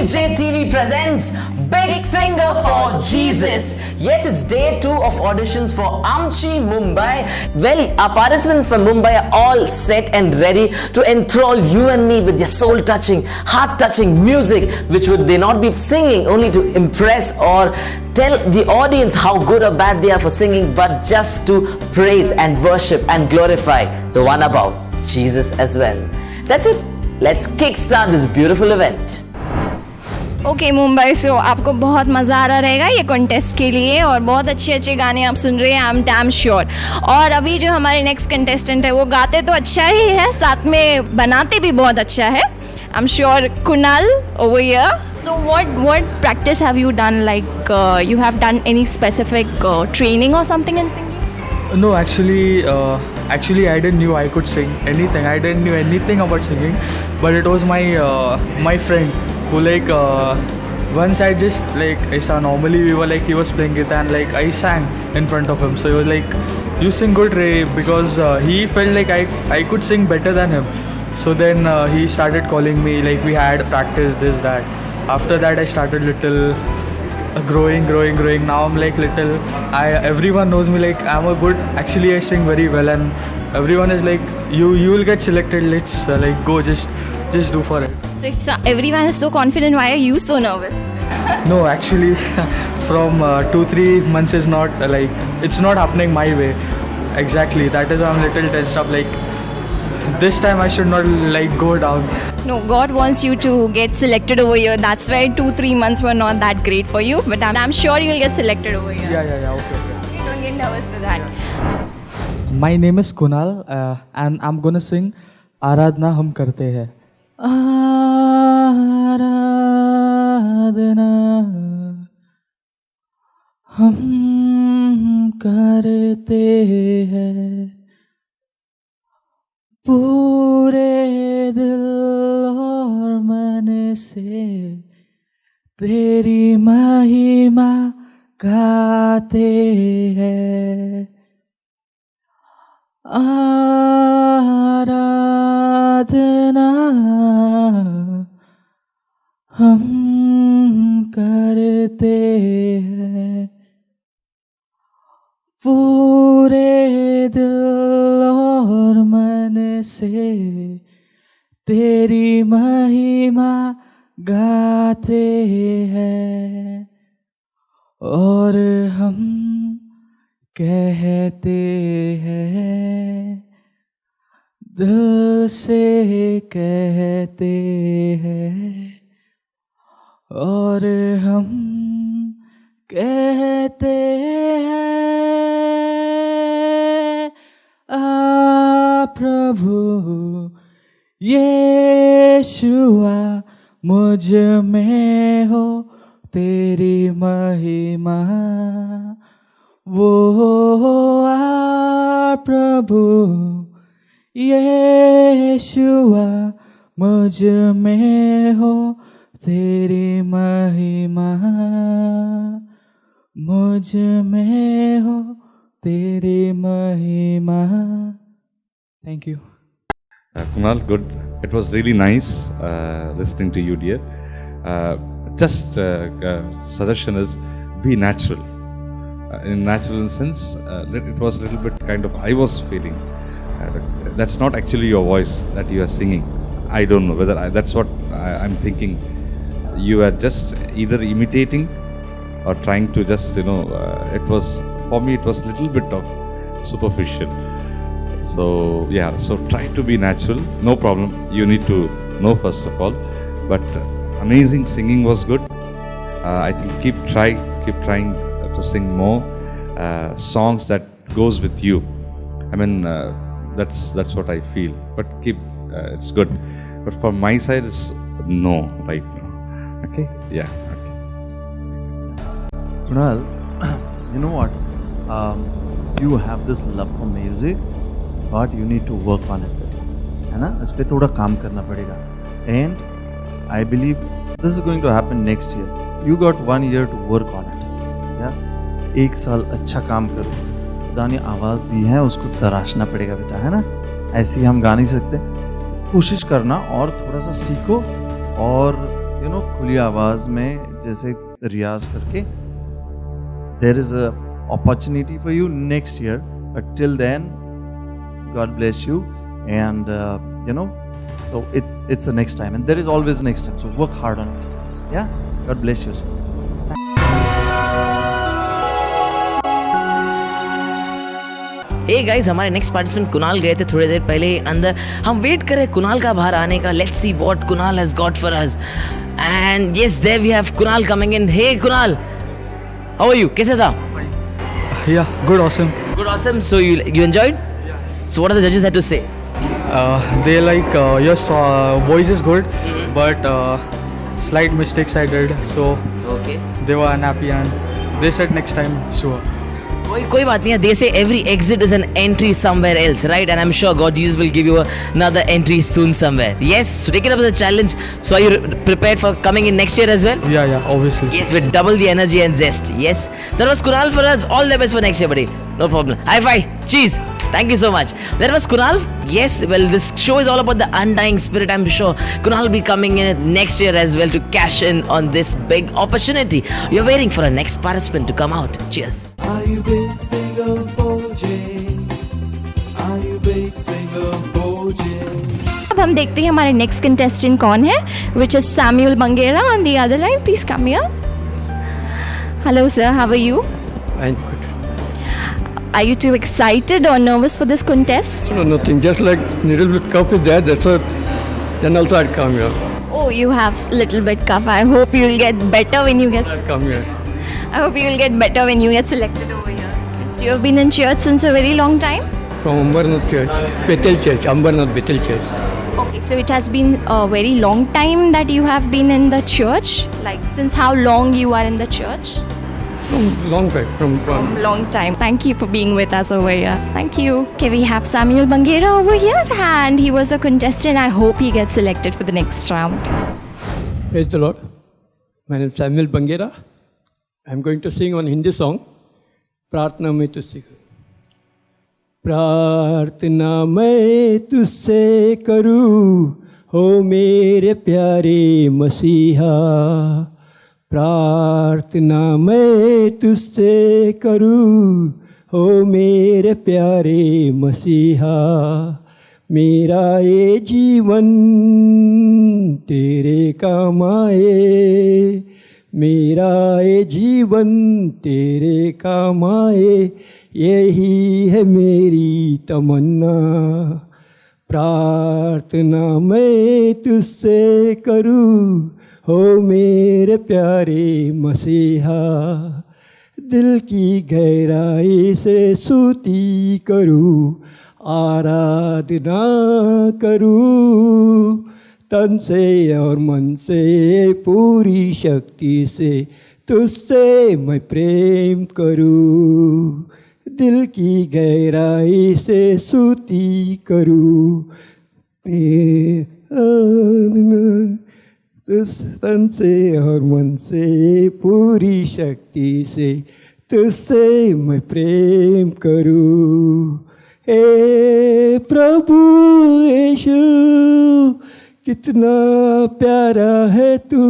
Big J TV presents Big Singer for Jesus. Yes, it's day 2 of auditions for Amchi Mumbai. Well, our participants from Mumbai are all set and ready to enthrall you and me with their soul-touching, heart-touching music, which would they not be singing only to impress or tell the audience how good or bad they are for singing, but just to praise and worship and glorify the one above, Jesus as well. That's it. Let's kickstart this beautiful event. Okay Mumbai से आपको बहुत मज़ा आ रहा रहेगा ये contest के लिए और बहुत अच्छे अच्छे गाने आप सुन रहे हैं, आई एम डैम श्योर। और अभी जो हमारे नेक्स्ट कंटेस्टेंट है वो गाते तो अच्छा ही है, साथ में बनाते भी बहुत अच्छा है। I am sure Kunal over here. So what practice have you done, like you have done any specific training or something in singing? No, actually, I didn't knew I could sing anything. I didn't knew anything about singing, but it was my friend who once I just ऐसा normally we were he was playing guitar and I sang in front of him. So he was like, "You sing good, Ray," because he felt like I could sing better than him. So then he started calling me. We had practice this that. After that I started little. Growing. Now I'm little. Everyone knows me I'm a good. Actually, I sing very well, and everyone is you will get selected. Let's go. Just do for it. So everyone is so confident. Why are you so nervous? No, actually, from 2-3 months is not it's not happening my way. Exactly. That is why I'm little tensed up. This time I should not go down. No, God wants you to get selected over here. That's why 2-3 months were not that great for you. But I'm sure you'll get selected over here. Yeah. Okay. Don't get nervous for that. My name is Kunal, and I'm gonna sing Aradhna Hum Karte Hai. Aradhna Hum Karte Hai पूरे दिल और मन से तेरी महिमा गाते हैं। आराधना हम करते हैं पूरे दिल और मन से तेरी महिमा गाते हैं और हम कहते हैं दिल से कहते हैं और हम कहते हैं प्रभु यीशुआ मुझ में हो तेरी महिमा वो प्रभु यीशुआ मुझ में हो तेरी महिमा मुझ में हो तेरी महिमा। Thank you. Kunal, good. It was really nice listening to you, dear. Suggestion is be natural. In natural sense, it was a little bit kind of, I was feeling. That's not actually your voice that you are singing. I don't know whether that's what I'm thinking. You are just either imitating or trying to just, it was, for me, it was a little bit of superficial. So, yeah, so try to be natural, no problem. You need to know first of all. But amazing singing was good. I think keep trying to sing more songs that goes with you. I mean, that's what I feel. But it's good. But from my side, it's no right now. Okay? Yeah. Okay. Kunal, you know what? You have this love for music, but you need to work on it. है ना? इस पे थोड़ा काम करना पड़ेगा. And I believe this is going to happen next year. You got 1 year to work on it. Yeah? 1 साल अच्छा काम करो. खुदा ने आवाज़ दी है, उसको तराशना पड़ेगा बेटा, है ना? ऐसे ही हम गा नहीं सकते. कोशिश करना और थोड़ा सा सीखो और खुली आवाज में जैसे रियाज करके there is a opportunity for you next year, but till then God bless you, and so it's the next time, and there is always next time, so work hard on it. Yeah, God bless you, sir. Hey guys, हमारे next participant Kunal गए थे थोड़ी देर पहले अंदर. हम wait कर रहे हैं कुणाल का बाहर आने का. Let's see what Kunal has got for us. And yes, there we have Kunal coming in. Hey Kunal, how are you? कैसे था? Yeah, good, awesome. Good, awesome. So you enjoyed? So what are the judges had to say? They like your voice is good, but slight mistakes I did, so Okay. they were unhappy and they said next time sure. कोई बात नहीं है. They say every exit is an entry somewhere else, right? And I'm sure God Jesus will give you another entry soon somewhere. Yes. So take it up as a challenge. So are you prepared for coming in next year as well? Yeah, obviously. Yes, with double the energy and zest. Yes. So that was Kunal for us. All the best for next year, buddy. No problem. High five. Cheers. Thank you so much. That was Kunal. Yes, well, this show is all about the undying spirit. I'm sure Kunal will be coming in next year as well to cash in on this big opportunity. You're waiting for a next participant to come out. Cheers. Are you big singer Boje? Are you big singer Boje? अब हम देखते हैं हमारे next contestant कौन है, which is Samuel Bangera on the other line. Please come here. Hello sir, how are you? I'm good. Are you too excited or nervous for this contest? No, nothing. Just like little bit cough is there. That's what. Then also I'd come here. Oh, you have little bit cough. I hope you'll get better when you get. I'd come here. I hope you'll get better when you get selected over here. So you have been in church since a very long time. From Ambernath Church, Bethel Church, Ambernath Bethel Church. Okay, so it has been a very long time that you have been in the church. Like since how long you are in the church? Long back from. Long time. Thank you for being with us over here. Thank you. Okay, we have Samuel Bangera over here, and he was a contestant. I hope he gets selected for the next round. Praise the Lord. My name is Samuel Bangera. I'm going to sing one Hindi song. प्रार्थना में तुझसे प्रार्थना मैं तुझसे करूं, हो मेरे प्यारे मसीहा. प्रार्थना मैं तुझसे करूं, हो मेरे प्यारे मसीहा. मेरा ये जीवन तेरे काम आए, मेरा ये जीवन तेरे काम आए, यही है मेरी तमन्ना. प्रार्थना मैं तुझसे करूं, हो मेरे प्यारे मसीहा. दिल की गहराई से स्तुति करूं, आराधना करूं, तन से और मन से पूरी शक्ति से तुझसे मैं प्रेम करूं. दिल की गहराई से स्तुति करूं, तन से और मन से पूरी शक्ति से तुझसे मैं प्रेम करूं. हे प्रभु यीशु, कितना प्यारा है तू.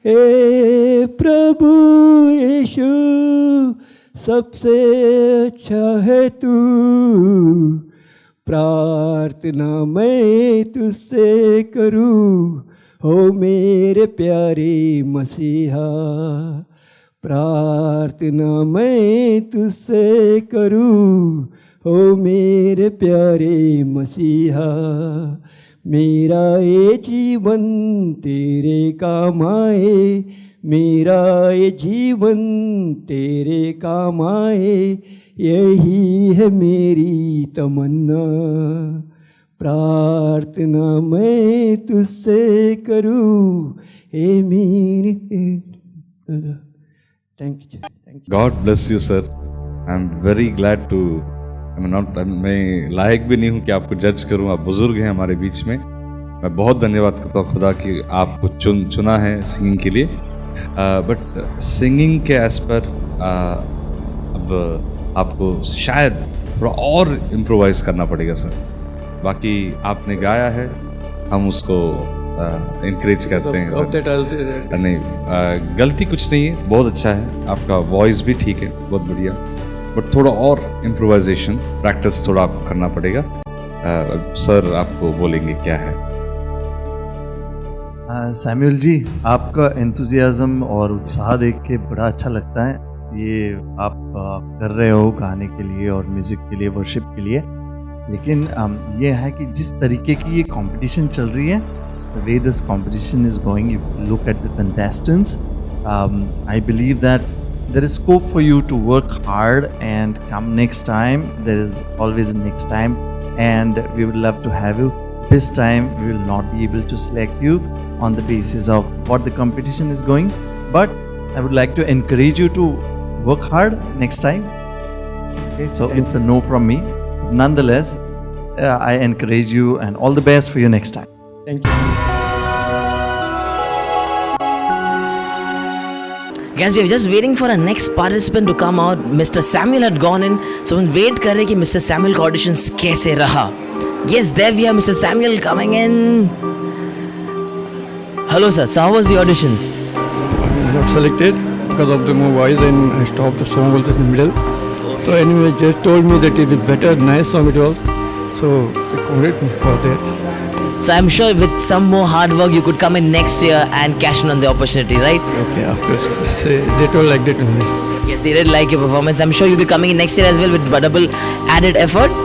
हे प्रभु यीशु, सबसे अच्छा है तू. प्रार्थना मैं तुझसे करूं, हो मेरे प्यारे मसीहा. प्रार्थना मैं तुझसे करूं, हो मेरे प्यारे मसीहा. मेरा ये जीवन तेरे काम आए, मेरा ये जीवन तेरे काम आए, यही है मेरी तमन्ना. प्रार्थना मैं तुझसे करूं, हे मेरी. Thank you. God bless you, sir. I'm very glad to. मैं लायक भी नहीं हूँ कि आपको जज करूँ. आप बुजुर्ग हैं हमारे बीच में. मैं बहुत धन्यवाद करता हूँ खुदा कि आपको चुना है सिंगिंग के लिए. बट सिंगिंग के एज पर अब आपको शायद थोड़ा और इम्प्रोवाइज़ करना पड़ेगा सर. बाकी आपने गाया है, हम उसको इंकरेज करते हैं Of that, नहीं गलती कुछ नहीं है, बहुत अच्छा है, आपका वॉइस भी ठीक है, बहुत बढ़िया, बट थोड़ा और इम्प्रोवाइजेशन प्रैक्टिस थोड़ा आपको करना पड़ेगा। सर आपको बोलेंगे क्या है। सैमुअल जी, आपका एंथुजियाज्म और उत्साह देख के बड़ा अच्छा लगता है। ये आप कर रहे हो गाने के लिए और म्यूज़िक के लिए, वर्शिप के लिए, लेकिन ये है कि जिस तरीके की ये कंपटीशन चल रही है, the way this competition is going, you look at the contestants, I believe that there is scope for you to work hard and come next time. There is always a next time, and we would love to have you. This time we will not be able to select you on the basis of what the competition is going, but I would like to encourage you to work hard next time. Okay, so it's a no from me. Nonetheless, I encourage you and all the best for your next time. thank you. Guys, we're just waiting for our next participant to come out. Mr. Samuel had gone in, so we'll wait कर रहे हैं कि Mr. Samuel का auditions कैसे रहा. Yes, there we are, Mr. Samuel coming in. Hello sir, so how was the auditions? Not selected because of the more voice, and I stopped the song also in the middle. So anyway, just told me that it is better, nice song it was. So they congratulate me for that. So I'm sure with some more hard work you could come in next year and cash in on the opportunity, right? Okay, of course. Say they told like that only. Yes, they did like your performance. I'm sure you'll be coming in next year as well with double added effort.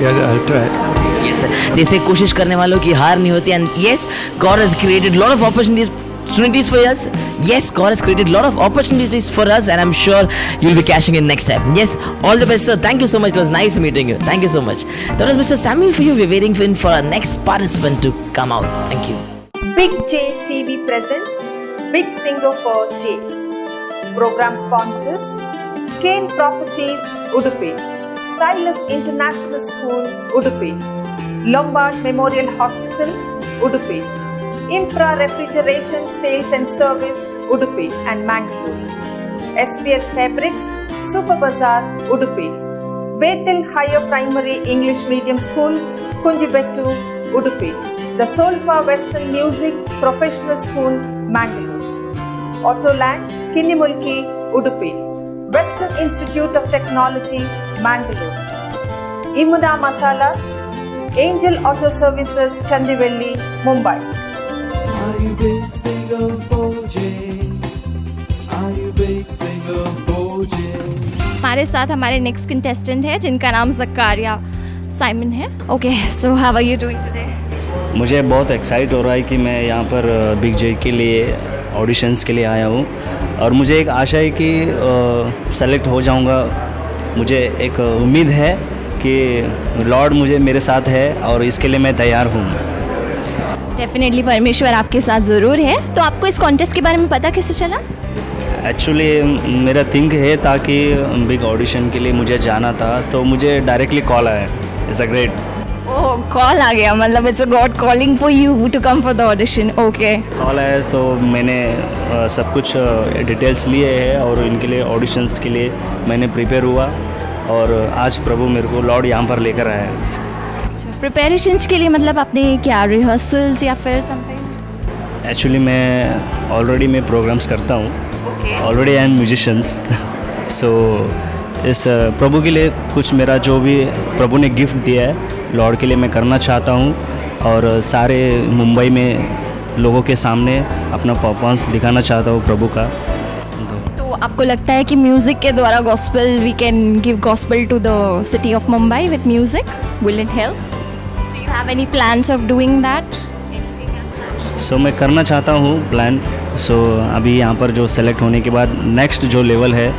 Yeah, I'll try. Yes, sir. जैसे कोशिश करने वालों की हार नहीं होती, and yes, God has created a lot of opportunities for us. Yes, God has created a lot of opportunities for us, and I'm sure you'll be cashing in next time. Yes, all the best, sir. Thank you so much. It was nice meeting you. Thank you so much. That was Mr. Samuel for you. We're waiting for our next participant to come out. Thank you. Big J TV presents Big Singer for J. Program sponsors Kane Properties, Udupi, Silas International School, Udupi, Lombard Memorial Hospital, Udupi, Impra Refrigeration Sales and Service, Udupi and Mangalore, SPS Fabrics, Super Bazaar, Udupi, Bethel Higher Primary English Medium School, Kunjibettu, Udupi, the Solfa Western Music Professional School, Mangalore, Autoland, Kinnimulki, Udupi, Western Institute of Technology, Mangalore, Imuna Masalas, Angel Auto Services, Chandivelli, Mumbai. Are you big singer for J? Are you big singer for J? हमारे साथ हमारे next contestant है जिनका नाम Zakaria Simon है. Okay, so how are you doing today? मुझे बहुत excite हो रहा है कि मैं यहाँ पर बिग जे के लिए ऑडिशंस के लिए आया हूँ, और मुझे एक आशा है कि सेलेक्ट हो जाऊँगा. मुझे एक उम्मीद है कि लॉर्ड मुझे मेरे साथ है और इसके लिए मैं तैयार हूँ. डेफिनेटली परमेश्वर आपके साथ ज़रूर है. तो आपको इस कॉन्टेस्ट के बारे में पता कैसे चला? एक्चुअली मेरा थिंक है ताकि बिग ऑडिशन के लिए मुझे जाना था, सो मुझे डायरेक्टली कॉल आया. It's a great. Oh, call आ गया, मतलब it's a god calling for you to come for the audition. Okay, call आया, सो मैंने सब कुछ डिटेल्स लिए हैं और इनके लिए ऑडिशंस के लिए मैंने प्रिपेयर हुआ, और आज प्रभु मेरे को लॉर्ड यहाँ पर लेकर आया है. प्रिपरेशंस के लिए मतलब आपने क्या रिहर्सल्स या फिर समथिंग? एक्चुअली मैं ऑलरेडी प्रोग्राम्स करता हूँ. Already I am musicians. So इस प्रभु के लिए कुछ मेरा जो भी प्रभु ने गिफ्ट दिया है लॉर्ड के लिए मैं करना चाहता हूँ, और सारे मुंबई में लोगों के सामने अपना परफॉर्मेंस दिखाना चाहता हूँ प्रभु का. तो आपको लगता है कि म्यूज़िक के द्वारा gospel, we can give gospel to the city of Mumbai with music? Will it help? So you have any plans of doing that? So मैं करना चाहता हूँ प्लान. सो अभी यहाँ पर जो सेलेक्ट होने के बाद नेक्स्ट जो लेवल है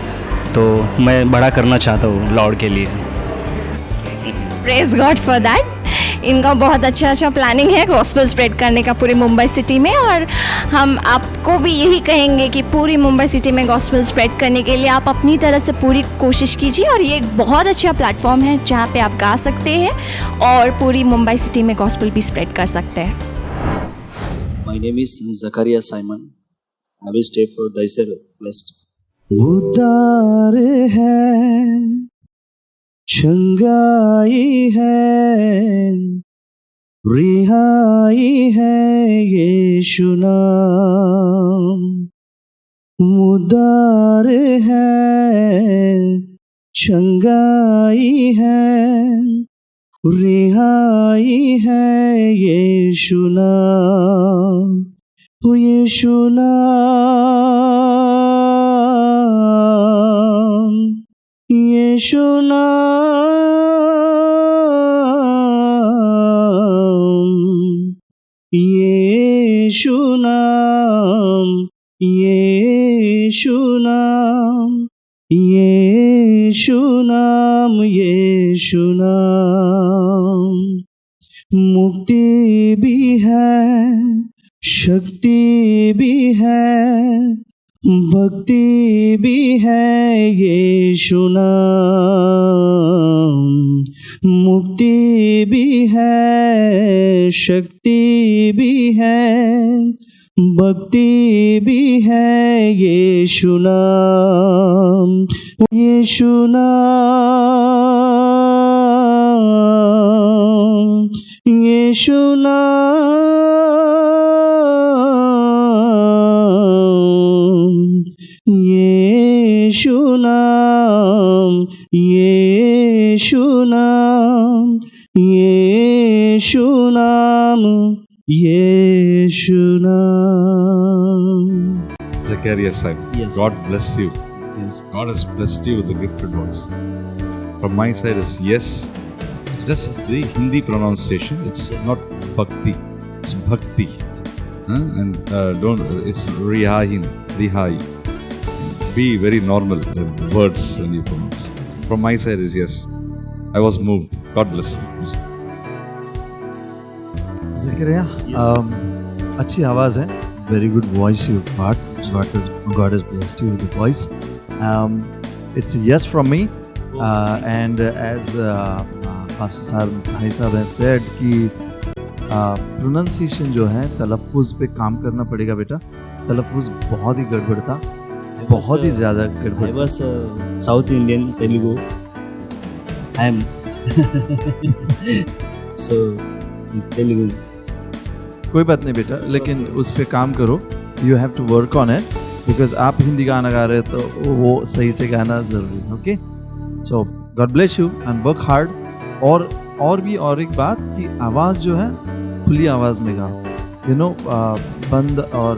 तो मैं बड़ा करना चाहता हूँ लॉर्ड के लिए. Praise God for that. इनका बहुत अच्छा प्लानिंग है गॉस्पेल स्प्रेड करने का पूरी मुंबई सिटी में, और हम आपको भी यही कहेंगे कि पूरी मुंबई सिटी में गॉस्पेल स्प्रेड करने के लिए आप अपनी तरह से पूरी कोशिश कीजिए, और ये एक बहुत अच्छा प्लेटफॉर्म है जहाँ पे आप गा सकते हैं और पूरी मुंबई सिटी में गॉस्पेल भी स्प्रेड कर सकते हैं. My name is Zakaria Simon. I will stay for Daisar West. उदार है, चंगाई है, रिहाई है यीशु नाम, मुदार है, चंगाई है, रिहाई है यीशु नाम, यीशु नाम, यीशु नाम, यीशु नाम, यीशु नाम, यीशु नाम, यीशु नाम, मुक्ति भी है, शक्ति भी है, भक्ति भी है यीशु नाम, मुक्ति भी है, शक्ति भी है, भक्ति भी है यीशु नाम, यीशु नाम, यीशु नाम, यीशु नाम, यीशु नाम, यीशु नाम, यीशु नाम. Zacharias, Yes. God bless you. Yes. God has blessed you with a gifted voice. From my side is yes. It's just the Hindi pronunciation. It's not bhakti. It's bhakti. And don't. It's rihai. Be very normal words when you pronounce. From my side is yes. I was moved. God bless you. Zakaria, अच्छी आवाज़ है, very good voice you got, God has blessed you with the voice. It's yes from me, and as Pastor साहब भाई साहब has said कि pronunciation जो है, तलफ़ुज़ पे काम करना पड़ेगा बेटा. तलफ़ुज़ बहुत ही गड़बड़ था, बहुत ही ज़्यादा गड़बड़. I was South Indian Telugu. I am so Telugu. कोई बात नहीं बेटा, लेकिन उस पे काम करो. You have to work on it, because आप हिंदी गाना गा रहे हो तो वो सही से गाना ज़रूरी है. Okay, so God bless you and work hard. और एक बात कि आवाज़ जो है खुली आवाज़ में गाओ. यू नो, बंद और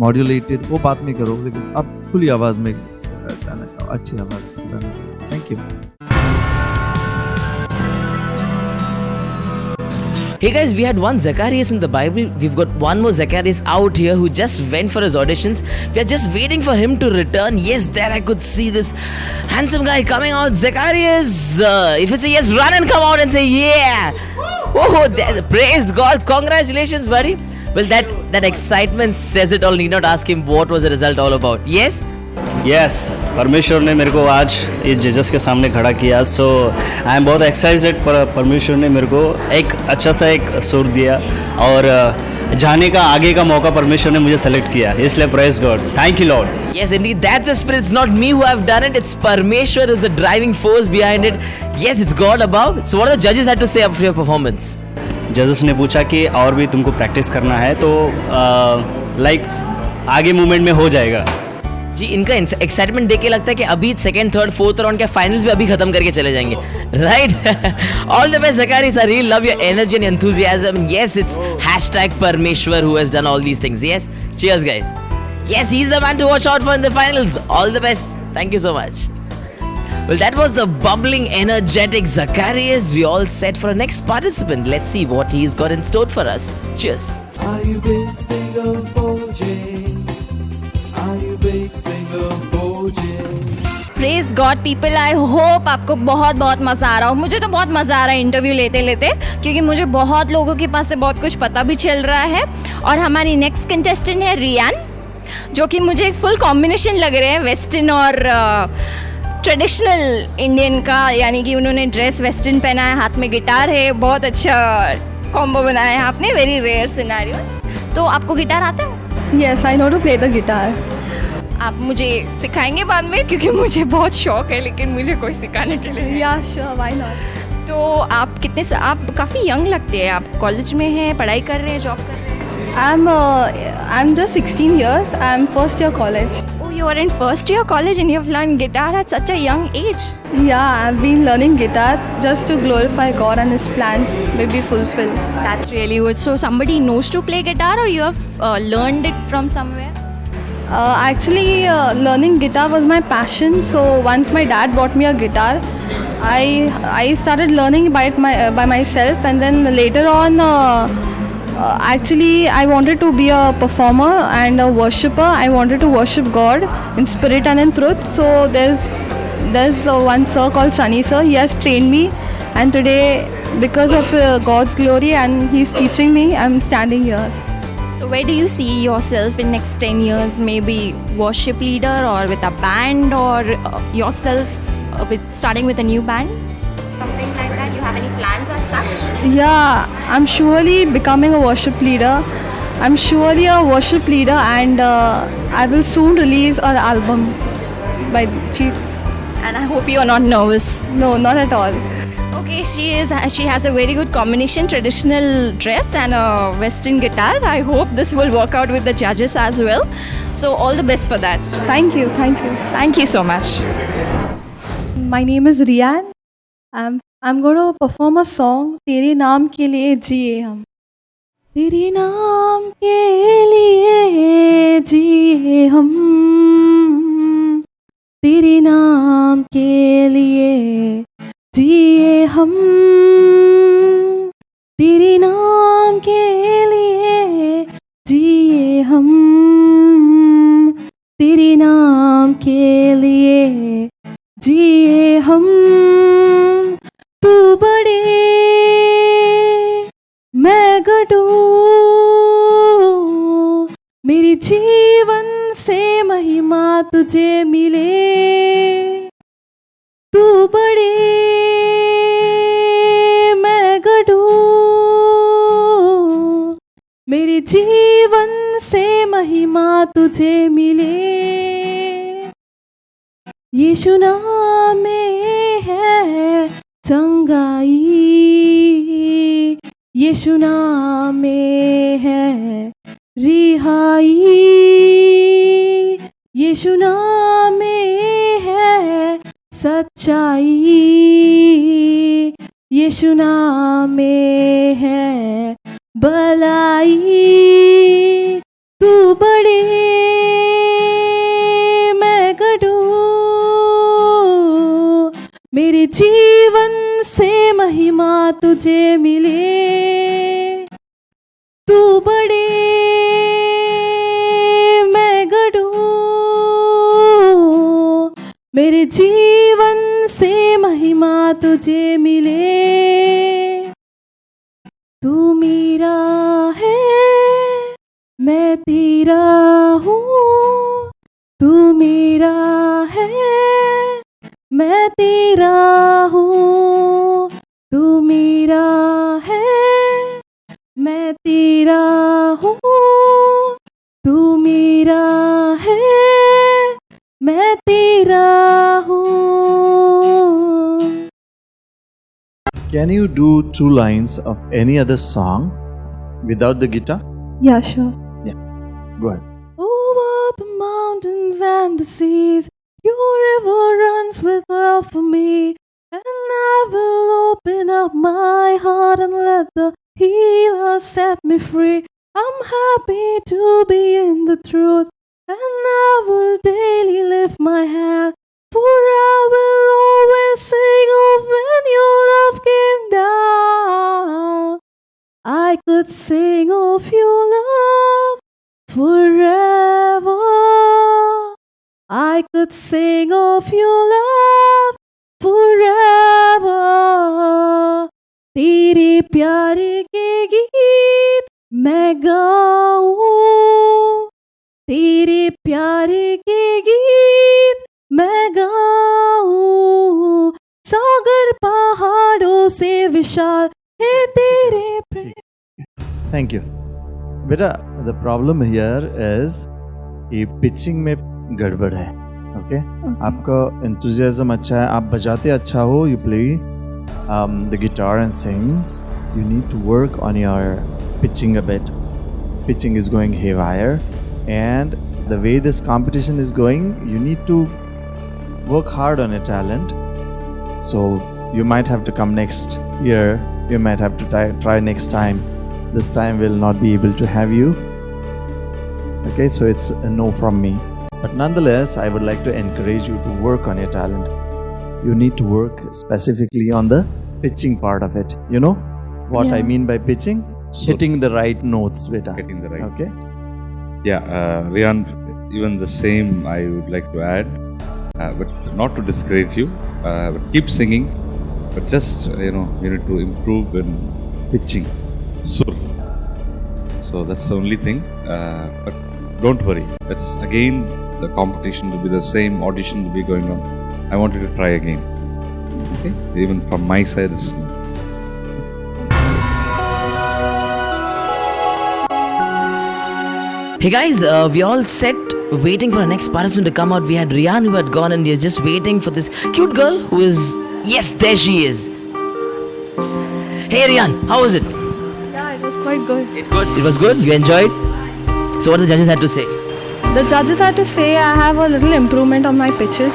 मॉड्यूलेटेड वो बात नहीं करो, लेकिन अब खुली आवाज़ में गाना गाओ, अच्छी आवाज़ से गाना गाओ. Thank you. Hey guys, we had one Zacharias in the Bible. We've got one more Zacharias out here who just went for his auditions. We are just waiting for him to return. Yes, there I could see this handsome guy coming out. Zacharias, if it's a yes, run and come out and say yeah. Oh, praise God. Congratulations, buddy. Well, that excitement says it all. Need not ask him what was the result all about. Yes? Yes, परमेश्वर ने मेरे को आज इस जजेस के सामने खड़ा किया. सो आई एम बहुत एक्साइटेड. परमेश्वर ने मेरे को एक अच्छा सा एक सुर दिया और जाने का आगे का मौका परमेश्वर ने मुझे सेलेक्ट किया. इसलिए praise God, thank you Lord. Yes, indeed. That's the spirit. It's not me who have done it. It's Parmeshwar is the driving force behind it. Yes, it's God above. So what the judges had to say after your performance? जजेस ने पूछा कि और भी तुमको practice करना है तो लाइक आगे मूवमेंट में हो जाएगा. जी, इनका एक्साइटमेंट देख के लगता है कि अभी सेकंड, थर्ड, फोर्थ राउंड के फाइनल्स भी अभी खत्म करके चले जाएंगे. Right? All the best Zacharias. I really love your energy and enthusiasm. Yes, it's #Parmeshwar who has done all these things. Yes, cheers guys. Yes, he's the man to watch out for in the finals. All the best. Thank you so much. Well, that was the bubbling, energetic Zacharias. We all set for our next participant. Let's see what he's got in store for us. Cheers. Are you big singer Jay? Are you big singer Jay? Praise God people. I hope आपको बहुत बहुत मज़ा आ रहा हो. मुझे तो बहुत मज़ा आ रहा है इंटरव्यू लेते लेते, क्योंकि मुझे बहुत लोगों के पास से बहुत कुछ पता भी चल रहा है. और हमारी नेक्स्ट कंटेस्टेंट है रियान, जो कि मुझे एक फुल कॉम्बिनेशन लग रहे हैं, वेस्टर्न और ट्रेडिशनल इंडियन का. यानी कि उन्होंने ड्रेस वेस्टर्न पहना है, हाथ में गिटार है. बहुत अच्छा कॉम्बो बनाया है आपने. Very rare scenario. तो आपको गिटार आता है? Yes, I know to play the guitar. आप मुझे सिखाएंगे बाद में, क्योंकि मुझे बहुत शौक है, लेकिन मुझे कोई सिखाने के लिए Yeah, sure, why not? तो आप आप काफ़ी यंग लगते हैं, आप कॉलेज में हैं, पढ़ाई कर रहे हैं, जॉब कर रहे हैं? I'm just 16 years. I'm first year college. Oh, you are in first year college and you have learned guitar at such a young age. Yeah, I've been learning guitar just to glorify God and His plans may be fulfilled. That's really good. So somebody knows to play guitar or you have learned it from somewhere? Actually, learning guitar was my passion. So once my dad bought me a guitar, I started learning by myself, and then later on, actually, I wanted to be a performer and a worshipper. I wanted to worship God in spirit and in truth. So there's one sir called Sunny sir. He has trained me, and today, because of God's glory, and he's teaching me, I'm standing here. So where do you see yourself in next 10 years? Maybe worship leader or with a band, or yourself starting with a new band? Something like that. You have any plans as such? Yeah, I'm surely becoming a worship leader. I'm surely a worship leader, and I will soon release an album by Jesus. And I hope you're not nervous. No, not at all. Okay, she has a very good combination, traditional dress and a western guitar. I hope this will work out with the judges as well. So all the best for that. Thank you, thank you. Thank you so much. My name is Rian. I'm going to perform a song. तेरे नाम के लिए जिए हम. तेरे नाम के लिए जिए हम. तेरे नाम के लिए जिए हम. तेरे नाम के लिए जिए हम. तेरे नाम के लिए जिए हम. तू बड़े मैं घटू. मेरी जीवन से महिमा तुझे मिले. तू बड़े मैं घटू. मेरे जीवन से महिमा तुझे मिले. यीशु नाम में है चंगाई. यीशु नाम में है रिहाई. यीशु नाम में है सच्चाई. यीशु नाम में है भलाई. तू बड़े मैं घटू. मेरे जीवन से महिमा तुझे मिले. तू बड़े मैं घटू. मेरे जीवन से महिमा तुझे मिले. तू मेरा है मैं तेरा हूँ. तू मेरा है मैं तेरा हूँ. तू मेरा है मैं तेरा हूँ. तू मेरा है मैं तेरा हूँ. Can you do 2 lines of any other song without the guitar? Yeah, sure. Go ahead. Over the mountains and the seas, your river runs with love for me. And I will open up my heart and let the healer set me free. I'm happy to be in the truth, and I will daily lift my hand. For I will always sing of when your love came down. I could sing of your love forever. I could sing of your love forever. तेरे प्यार के गीत मैं गाऊं. तेरे प्यार के गीत मैं गाऊं. सागर पहाड़ों से विशाल है तेरे प्रेम. Thank you. बेटा, the problem here is कि पिचिंग में गड़बड़ है. ओके आपका एंथुजियाज्म अच्छा है, आप बजाते अच्छा हो, you play the guitar and sing, you need to work on your pitching a bit. Pitching is going haywire, and the way this competition is going, you need to work hard on your talent. So you might have to come next year, you might have to try next time. This time we'll not be able to have you. Okay, so it's a no from me. But nonetheless, I would like to encourage you to work on your talent. You need to work specifically on the pitching part of it. You know what I mean by pitching? Hitting the right notes, beta. Getting the right. Okay. Yeah, Rian, even the same I would like to add, but not to discourage you, but keep singing, but just, you need to improve in pitching, sur. So that's the only thing, but don't worry, that's again, the competition will be the same, audition will be going on. I want you to try again, okay? Even from my side, Hey guys, we all set waiting for our next participant to come out. We had Rian who had gone, and we are just waiting for this cute girl who is... Yes, there she is. Hey Rian, how was it? Yeah, it was quite good. It was good? You enjoyed? So what the judges had to say? The judges had to say I have a little improvement on my pitches.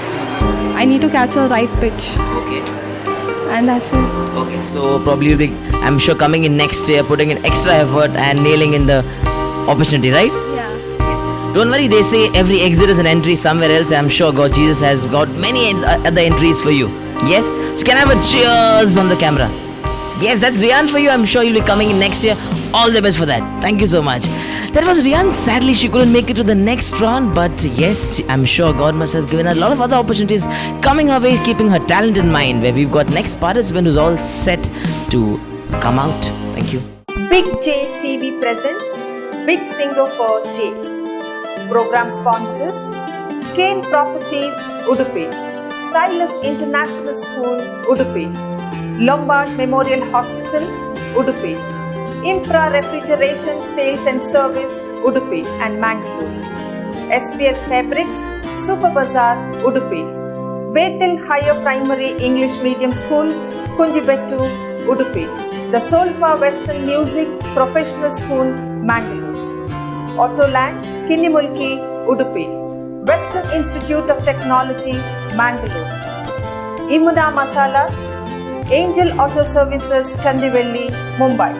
I need to catch a right pitch, Okay. and that's it. Okay, so probably you'll be, I'm sure, coming in next year, putting in extra effort and nailing in the opportunity, right? Yeah. Don't worry, they say every exit is an entry somewhere else. I'm sure God Jesus has got many other entries for you. Yes? So can I have a cheers on the camera? Yes, that's Rian for you. I'm sure you'll be coming in next year. All the best for that. Thank you so much. That was Rian. Sadly, she couldn't make it to the next round. But yes, I'm sure God must have given her a lot of other opportunities coming her way, keeping her talent in mind. Where we've got next participant who's all set to come out. Thank you. Big J TV presents Big Singer for J. Program sponsors Kane Properties, Udupi, Silas International School, Udupi, Lombard Memorial Hospital, Udupi, Impra Refrigeration Sales and Service, Udupi and Mangalore, SPS Fabrics, Super Bazaar, Udupi, Bethel Higher Primary English Medium School, Kunjibettu, Udupi, the Solfa Western Music Professional School, Mangalore, Autoland, Kinnimulki, Udupi, Western Institute of Technology, Mangalore, Imuna Masalas, Angel Auto Services, Chandivelli, Mumbai.